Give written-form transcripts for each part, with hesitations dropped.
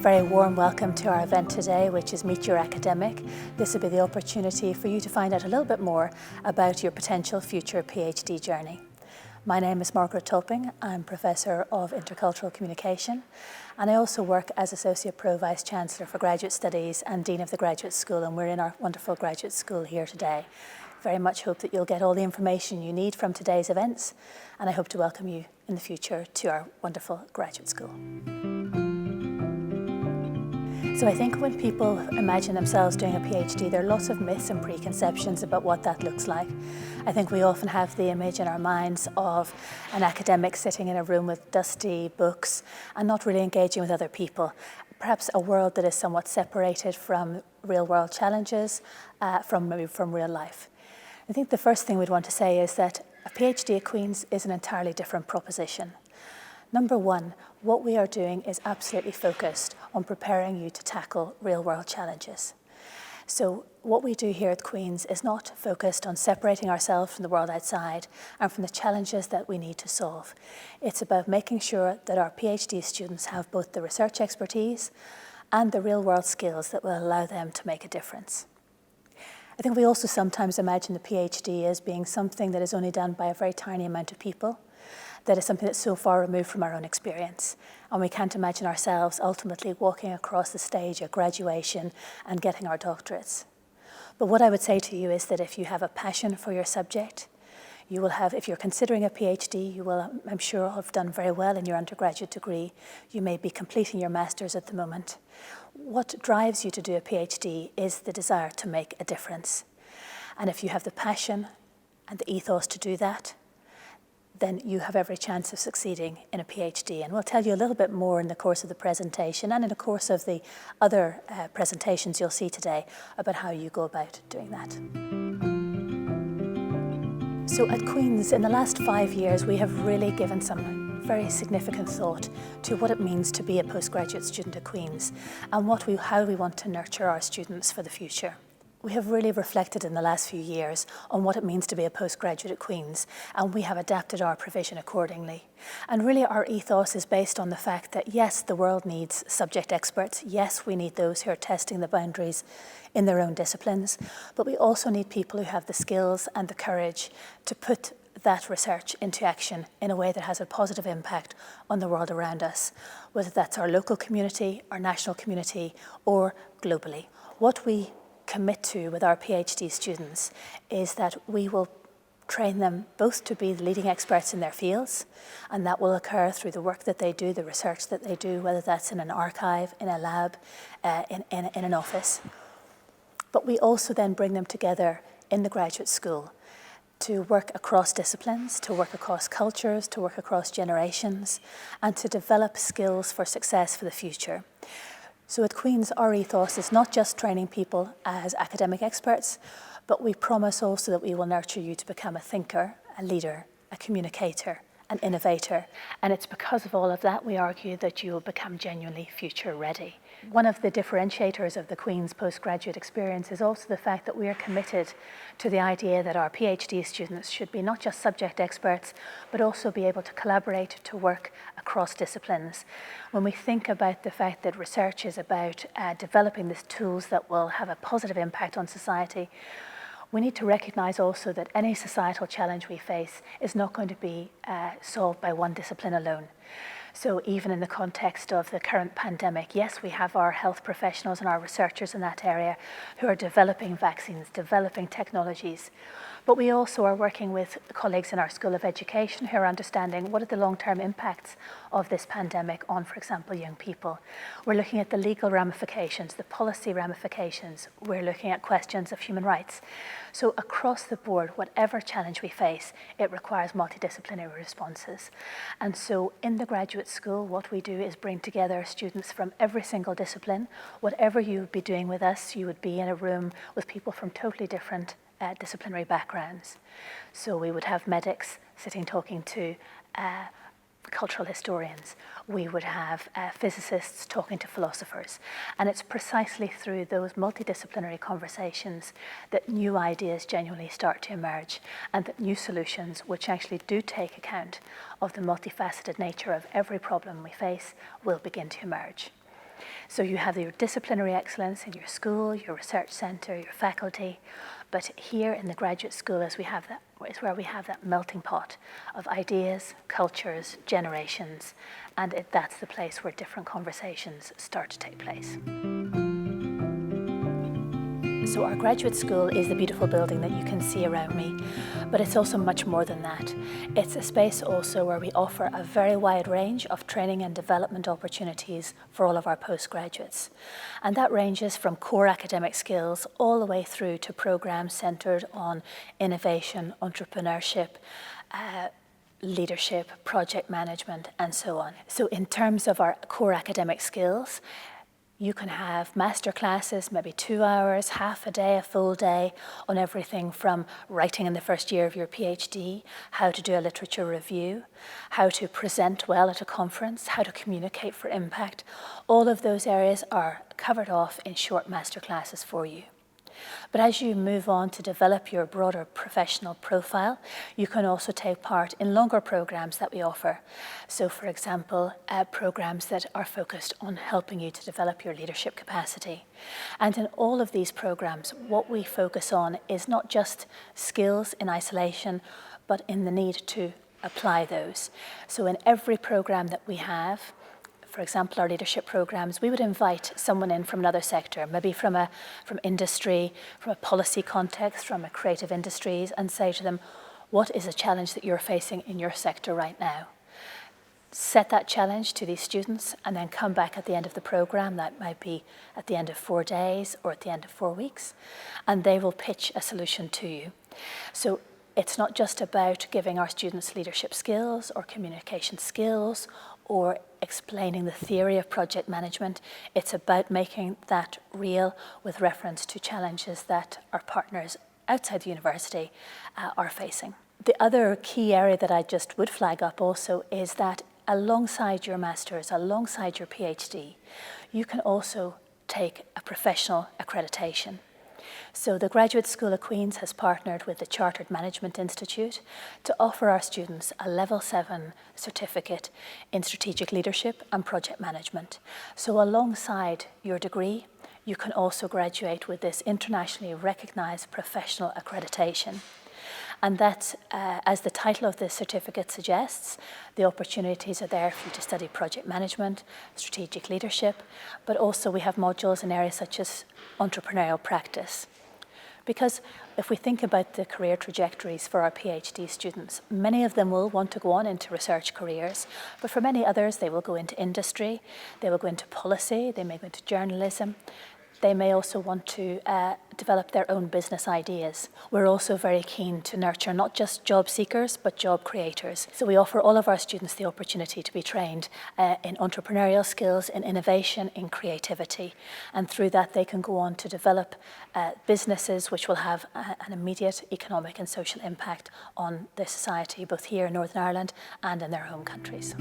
very warm welcome to our event today, which is Meet Your Academic. This will be the opportunity for you to find out a little bit more about your potential future PhD journey. My name is Margaret Tulping. I'm Professor of Intercultural Communication, and I also work as Associate Pro Vice Chancellor for Graduate Studies and Dean of the Graduate School, and we're in our wonderful graduate school here today. Very much hope that you'll get all the information you need from today's events, and I hope to welcome you in the future to our wonderful graduate school. So I think when people imagine themselves doing a PhD, there are lots of myths and preconceptions about what that looks like. I think we often have the image in our minds of an academic sitting in a room with dusty books and not really engaging with other people. Perhaps a world that is somewhat separated from real world challenges, from real life. I think the first thing we'd want to say is that a PhD at Queen's is an entirely different proposition. Number one, what we are doing is absolutely focused on preparing you to tackle real-world challenges. So what we do here at Queen's is not focused on separating ourselves from the world outside and from the challenges that we need to solve. It's about making sure that our PhD students have both the research expertise and the real-world skills that will allow them to make a difference. I think we also sometimes imagine the PhD as being something that is only done by a very tiny amount of people, that is something that's so far removed from our own experience. And we can't imagine ourselves ultimately walking across the stage at graduation and getting our doctorates. But what I would say to you is that if you have a passion for your subject, you will have, if you're considering a PhD, you will, I'm sure, have done very well in your undergraduate degree. You may be completing your master's at the moment. What drives you to do a PhD is the desire to make a difference. And if you have the passion and the ethos to do that, then you have every chance of succeeding in a PhD. And we'll tell you a little bit more in the course of the presentation and in the course of the other presentations you'll see today about how you go about doing that. So at Queen's, in the last 5 years, we have really given some very significant thought to what it means to be a postgraduate student at Queen's and how we want to nurture our students for the future. We have really reflected in the last few years on what it means to be a postgraduate at Queen's, and we have adapted our provision accordingly. And really our ethos is based on the fact that yes, the world needs subject experts. Yes, we need those who are testing the boundaries in their own disciplines, but we also need people who have the skills and the courage to put that research into action in a way that has a positive impact on the world around us, whether that's our local community, our national community, or globally. What we commit to with our PhD students is that we will train them both to be the leading experts in their fields, and that will occur through the work that they do, the research that they do, whether that's in an archive, in a lab, in an office. But we also then bring them together in the graduate school to work across disciplines, to work across cultures, to work across generations, and to develop skills for success for the future. So at Queen's, our ethos is not just training people as academic experts, but we promise also that we will nurture you to become a thinker, a leader, a communicator, an innovator. And it's because of all of that we argue that you will become genuinely future ready. One of the differentiators of the Queen's postgraduate experience is also the fact that we are committed to the idea that our PhD students should be not just subject experts, but also be able to collaborate, to work across disciplines. When we think about the fact that research is about developing these tools that will have a positive impact on society, we need to recognise also that any societal challenge we face is not going to be solved by one discipline alone. So even in the context of the current pandemic, yes, we have our health professionals and our researchers in that area who are developing vaccines, developing technologies. But we also are working with colleagues in our School of Education who are understanding what are the long-term impacts of this pandemic on, for example, young people. We're looking at the legal ramifications, the policy ramifications. We're looking at questions of human rights. So across the board, whatever challenge we face, it requires multidisciplinary responses. And so in the graduate school, what we do is bring together students from every single discipline. Whatever you would be doing with us, you would be in a room with people from totally different disciplinary backgrounds. So we would have medics sitting talking to cultural historians. We would have physicists talking to philosophers. And it's precisely through those multidisciplinary conversations that new ideas genuinely start to emerge, and that new solutions, which actually do take account of the multifaceted nature of every problem we face, will begin to emerge. So you have your disciplinary excellence in your school, your research centre, your faculty, but here in the graduate school is where we have that melting pot of ideas, cultures, generations, and that's the place where different conversations start to take place. So our graduate school is the beautiful building that you can see around me, but it's also much more than that. It's a space also where we offer a very wide range of training and development opportunities for all of our postgraduates. And that ranges from core academic skills all the way through to programs centred on innovation, entrepreneurship, leadership, project management, and so on. So in terms of our core academic skills, you can have master classes, maybe 2 hours, half a day, a full day, on everything from writing in the first year of your PhD, how to do a literature review, how to present well at a conference, how to communicate for impact. All of those areas are covered off in short master classes for you. But as you move on to develop your broader professional profile, you can also take part in longer programs that we offer. So for example, programs that are focused on helping you to develop your leadership capacity. And in all of these programs, what we focus on is not just skills in isolation, but in the need to apply those. So in every program that we have, for example, our leadership programs, we would invite someone in from another sector, maybe from industry, from a policy context, from a creative industries, and say to them, what is a challenge that you're facing in your sector right now? Set that challenge to these students and then come back at the end of the program. That might be at the end of 4 days or at the end of 4 weeks, and they will pitch a solution to you. So it's not just about giving our students leadership skills or communication skills or explaining the theory of project management. It's about making that real with reference to challenges that our partners outside the university are facing. The other key area that I just would flag up also is that alongside your master's, alongside your PhD, you can also take a professional accreditation. So the Graduate School of Queen's has partnered with the Chartered Management Institute to offer our students a Level 7 certificate in strategic leadership and project management. So alongside your degree, you can also graduate with this internationally recognised professional accreditation. And that, as the title of the certificate suggests, the opportunities are there for you to study project management, strategic leadership, but also we have modules in areas such as entrepreneurial practice. Because if we think about the career trajectories for our PhD students, many of them will want to go on into research careers, but for many others, they will go into industry, they will go into policy, they may go into journalism. They may also want to develop their own business ideas. We're also very keen to nurture not just job seekers, but job creators. So we offer all of our students the opportunity to be trained in entrepreneurial skills, in innovation, in creativity. And through that, they can go on to develop businesses which will have an immediate economic and social impact on their society, both here in Northern Ireland and in their home countries.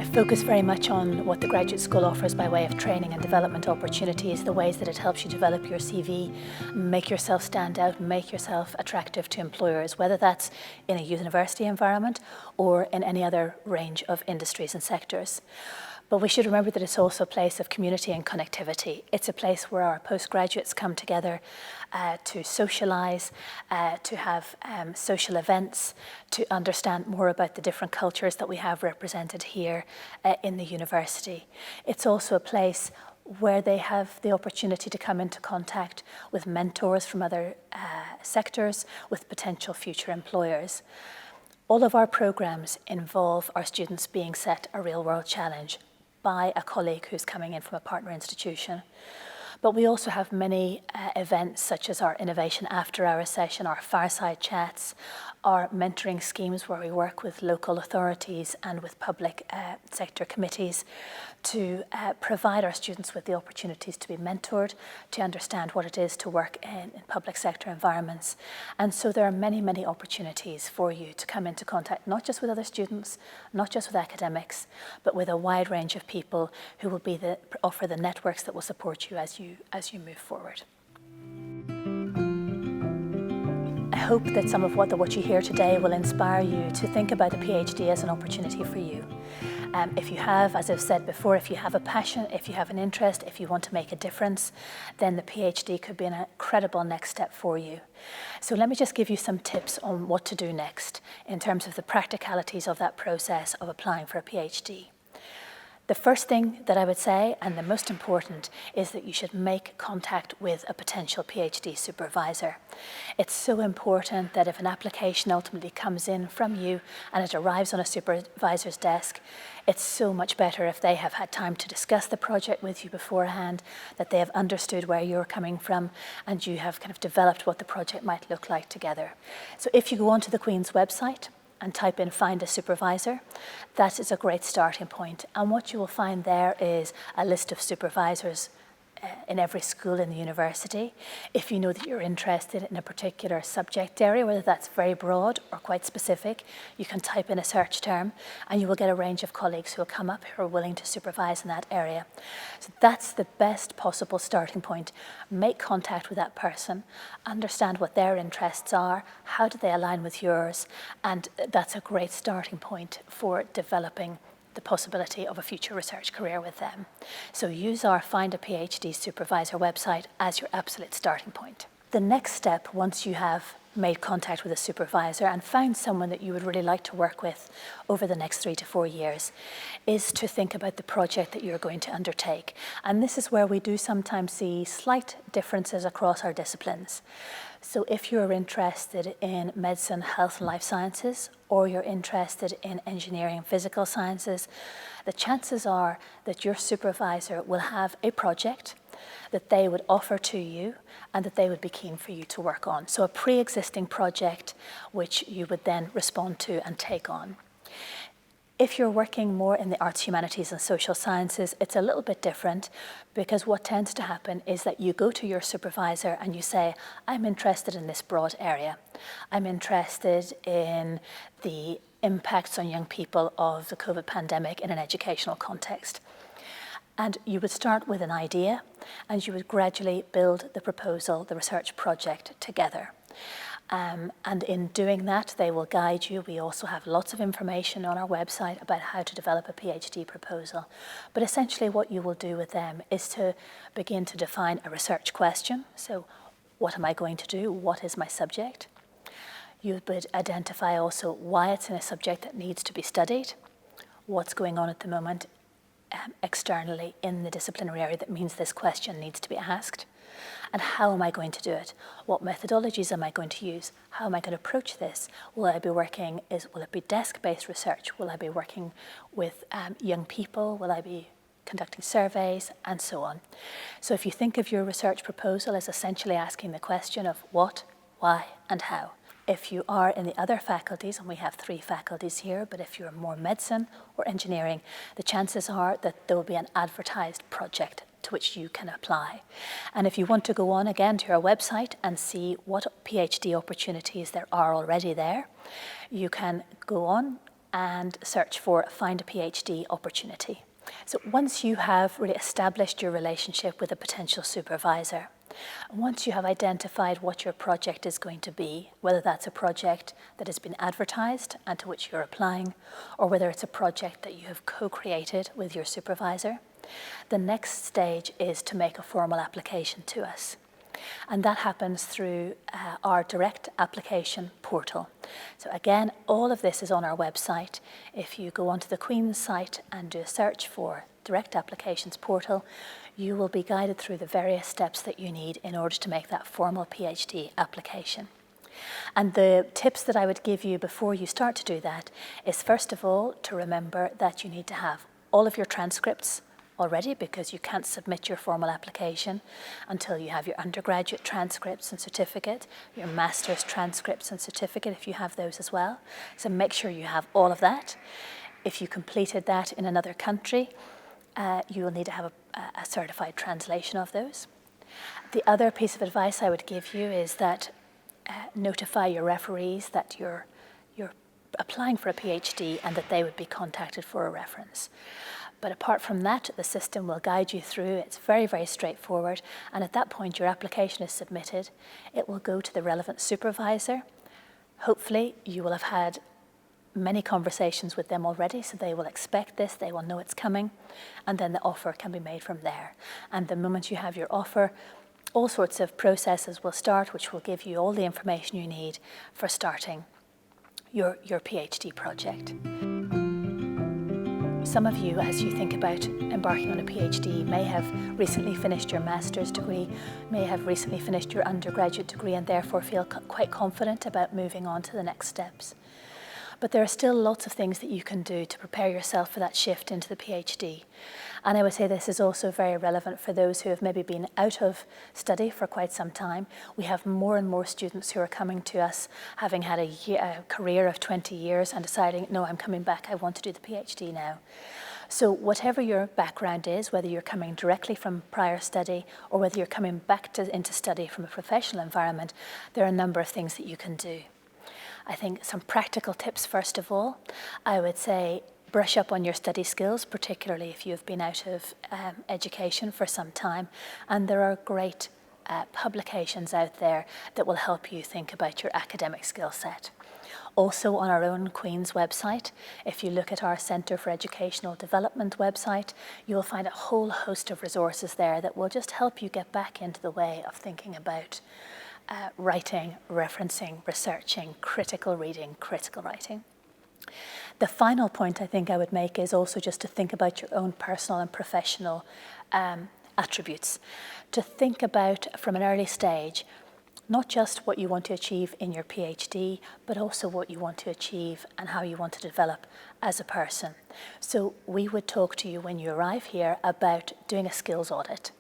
I focus very much on what the graduate school offers by way of training and development opportunities, the ways that it helps you develop your CV, make yourself stand out, make yourself attractive to employers, whether that's in a university environment or in any other range of industries and sectors. But we should remember that it's also a place of community and connectivity. It's a place where our postgraduates come together to socialise, to have social events, to understand more about the different cultures that we have represented here in the university. It's also a place where they have the opportunity to come into contact with mentors from other sectors, with potential future employers. All of our programmes involve our students being set a real-world challenge by a colleague who's coming in from a partner institution. But we also have many events such as our Innovation After Hours session, our fireside chats, our mentoring schemes where we work with local authorities and with public sector committees to provide our students with the opportunities to be mentored, to understand what it is to work in public sector environments. And so there are many, many opportunities for you to come into contact, not just with other students, not just with academics, but with a wide range of people who will offer the networks that will support you as you move forward. I hope that some of what you hear today will inspire you to think about the PhD as an opportunity for you. If you have, as I've said before, if you have a passion, if you have an interest, if you want to make a difference, then the PhD could be an incredible next step for you. So let me just give you some tips on what to do next in terms of the practicalities of that process of applying for a PhD. The first thing that I would say, and the most important, is that you should make contact with a potential PhD supervisor. It's so important that if an application ultimately comes in from you and it arrives on a supervisor's desk, it's so much better if they have had time to discuss the project with you beforehand, that they have understood where you're coming from, and you have kind of developed what the project might look like together. So if you go onto the Queen's website and type in "find a supervisor," that is a great starting point. And what you will find there is a list of supervisors in every school in the university. If you know that you're interested in a particular subject area, whether that's very broad or quite specific, you can type in a search term and you will get a range of colleagues who will come up who are willing to supervise in that area. So that's the best possible starting point. Make contact with that person, understand what their interests are, how do they align with yours, and that's a great starting point for developing the possibility of a future research career with them. So use our Find a PhD Supervisor website as your absolute starting point. The next step, once you have made contact with a supervisor and found someone that you would really like to work with over the next 3 to 4 years, is to think about the project that you're going to undertake. And this is where we do sometimes see slight differences across our disciplines. So if you're interested in medicine, health and life sciences, or you're interested in engineering and physical sciences, the chances are that your supervisor will have a project that they would offer to you and that they would be keen for you to work on. So a pre-existing project which you would then respond to and take on. If you're working more in the arts, humanities and social sciences, it's a little bit different, because what tends to happen is that you go to your supervisor and you say, I'm interested in this broad area. I'm interested in the impacts on young people of the COVID pandemic in an educational context. And you would start with an idea and you would gradually build the proposal, the research project together. And in doing that, they will guide you. We also have lots of information on our website about how to develop a PhD proposal. But essentially what you will do with them is to begin to define a research question. So what am I going to do? What is my subject? You would identify also why it's in a subject that needs to be studied, what's going on at the moment externally in the disciplinary area that means this question needs to be asked. And how am I going to do it? What methodologies am I going to use? How am I going to approach this? Will it be desk-based research? Will I be working with young people? Will I be conducting surveys? And so on. So if you think of your research proposal as essentially asking the question of what, why, and how. If you are in the other faculties, and we have 3 faculties here, but if you're more medicine or engineering, the chances are that there will be an advertised project to which you can apply. And if you want to go on again to our website and see what PhD opportunities there are already there, you can go on and search for Find a PhD Opportunity. So once you have really established your relationship with a potential supervisor, once you have identified what your project is going to be, whether that's a project that has been advertised and to which you're applying, or whether it's a project that you have co-created with your supervisor, the next stage is to make a formal application to us. And that happens through our direct application portal. So again, all of this is on our website. If you go onto the Queen's site and do a search for direct applications portal, you will be guided through the various steps that you need in order to make that formal PhD application. And the tips that I would give you before you start to do that is, first of all, to remember that you need to have all of your transcripts already, because you can't submit your formal application until you have your undergraduate transcripts and certificate, your master's transcripts and certificate if you have those as well. So make sure you have all of that. If you completed that in another country, you will need to have a certified translation of those. The other piece of advice I would give you is that notify your referees that you're applying for a PhD and that they would be contacted for a reference. But apart from that, the system will guide you through. It's very, very straightforward. And at that point, your application is submitted. It will go to the relevant supervisor. Hopefully, you will have had many conversations with them already, so they will expect this, they will know it's coming, and then the offer can be made from there. And the moment you have your offer, all sorts of processes will start, which will give you all the information you need for starting your PhD project. Some of you, as you think about embarking on a PhD, may have recently finished your master's degree, may have recently finished your undergraduate degree, and therefore feel quite confident about moving on to the next steps. But there are still lots of things that you can do to prepare yourself for that shift into the PhD. And I would say this is also very relevant for those who have maybe been out of study for quite some time. We have more and more students who are coming to us having had a career of 20 years and deciding, no, I'm coming back, I want to do the PhD now. So whatever your background is, whether you're coming directly from prior study or whether you're coming back into study from a professional environment, there are a number of things that you can do. I think some practical tips first of all. I would say brush up on your study skills, particularly if you've been out of education for some time. And there are great publications out there that will help you think about your academic skill set. Also on our own Queen's website, if you look at our Centre for Educational Development website, you'll find a whole host of resources there that will just help you get back into the way of thinking about writing, referencing, researching, critical reading, critical writing. The final point I think I would make is also just to think about your own personal and professional attributes. To think about from an early stage, not just what you want to achieve in your PhD, but also what you want to achieve and how you want to develop as a person. So we would talk to you when you arrive here about doing a skills audit.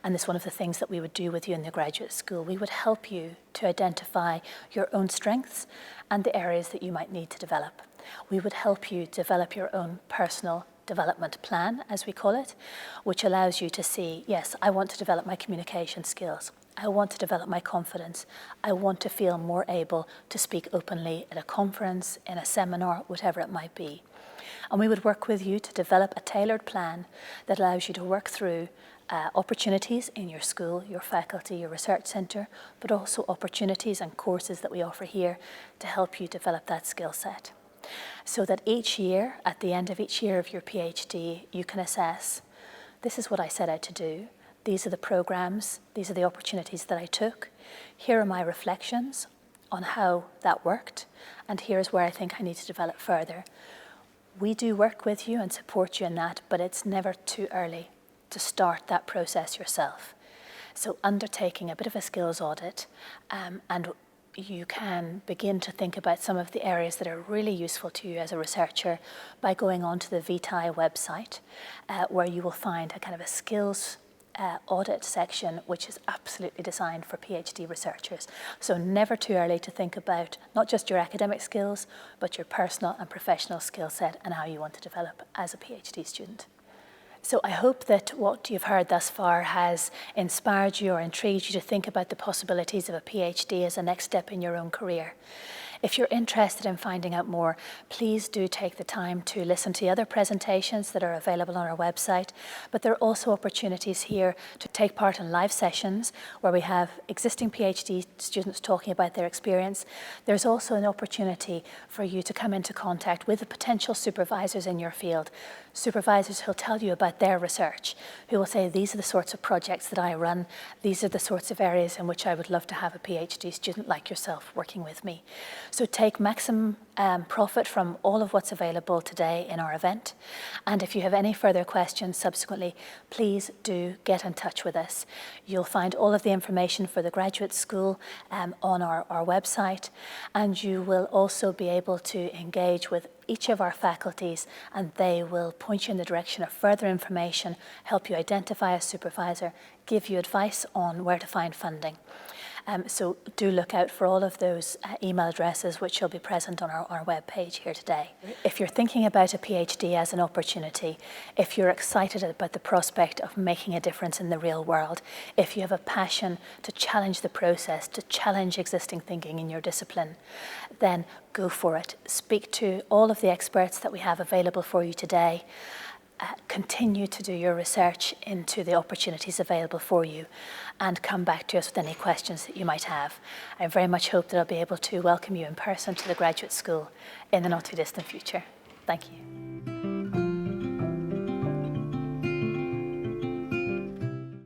And it's one of the things that we would do with you in the graduate school. We would help you to identify your own strengths and the areas that you might need to develop. We would help you develop your own personal development plan, as we call it, which allows you to see, yes, I want to develop my communication skills. I want to develop my confidence. I want to feel more able to speak openly at a conference, in a seminar, whatever it might be. And we would work with you to develop a tailored plan that allows you to work through opportunities in your school, your faculty, your research centre, but also opportunities and courses that we offer here to help you develop that skill set. So that each year, at the end of each year of your PhD, you can assess, this is what I set out to do. These are the programs, these are the opportunities that I took. Here are my reflections on how that worked, and here's where I think I need to develop further. We do work with you and support you in that, but it's never too early to start that process yourself. So undertaking a bit of a skills audit, and you can begin to think about some of the areas that are really useful to you as a researcher by going onto the VTI website, where you will find a kind of a skills audit section, which is absolutely designed for PhD researchers. So never too early to think about not just your academic skills, but your personal and professional skill set and how you want to develop as a PhD student. So I hope that what you've heard thus far has inspired you or intrigued you to think about the possibilities of a PhD as a next step in your own career. If you're interested in finding out more, please do take the time to listen to the other presentations that are available on our website. But there are also opportunities here to take part in live sessions where we have existing PhD students talking about their experience. There's also an opportunity for you to come into contact with the potential supervisors in your field. Supervisors who'll tell you about their research, who will say, these are the sorts of projects that I run, these are the sorts of areas in which I would love to have a PhD student like yourself working with me. So take maximum profit from all of what's available today in our event. And if you have any further questions subsequently, please do get in touch with us. You'll find all of the information for the graduate school on our website, and you will also be able to engage with each of our faculties, and they will point you in the direction of further information, help you identify a supervisor, give you advice on where to find funding. So do look out for all of those email addresses which will be present on our web page here today. If you're thinking about a PhD as an opportunity, if you're excited about the prospect of making a difference in the real world, if you have a passion to challenge the process, to challenge existing thinking in your discipline, then go for it. Speak to all of the experts that we have available for you today. continue to do your research into the opportunities available for you and come back to us with any questions that you might have. I very much hope that I'll be able to welcome you in person to the graduate school in the not too distant future. Thank you.